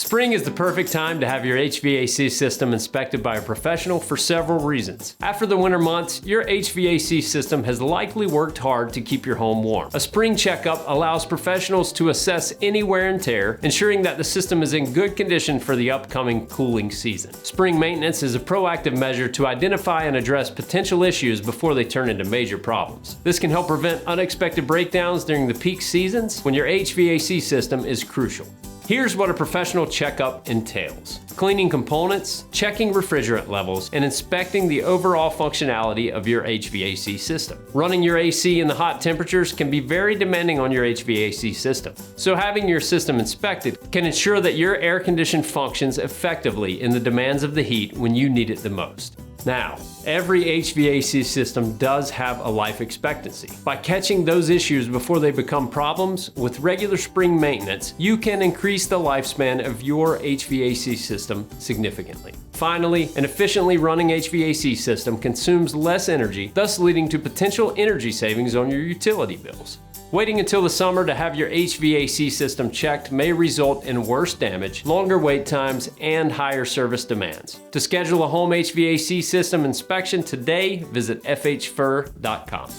Spring is the perfect time to have your HVAC system inspected by a professional for several reasons. After the winter months, your HVAC system has likely worked hard to keep your home warm. A spring checkup allows professionals to assess any wear and tear, ensuring that the system is in good condition for the upcoming cooling season. Spring maintenance is a proactive measure to identify and address potential issues before they turn into major problems. This can help prevent unexpected breakdowns during the peak seasons when your HVAC system is crucial. Here's what a professional checkup entails: cleaning components, checking refrigerant levels, and inspecting the overall functionality of your HVAC system. Running your AC in the hot temperatures can be very demanding on your HVAC system, so having your system inspected can ensure that your air condition functions effectively in the demands of the heat when you need it the most. Now, every HVAC system does have a life expectancy. By catching those issues before they become problems, with regular spring maintenance, you can increase the lifespan of your HVAC system significantly. Finally, an efficiently running HVAC system consumes less energy, thus leading to potential energy savings on your utility bills. Waiting until the summer to have your HVAC system checked may result in worse damage, longer wait times, and higher service demands. To schedule a home HVAC system inspection today, visit fhfur.com.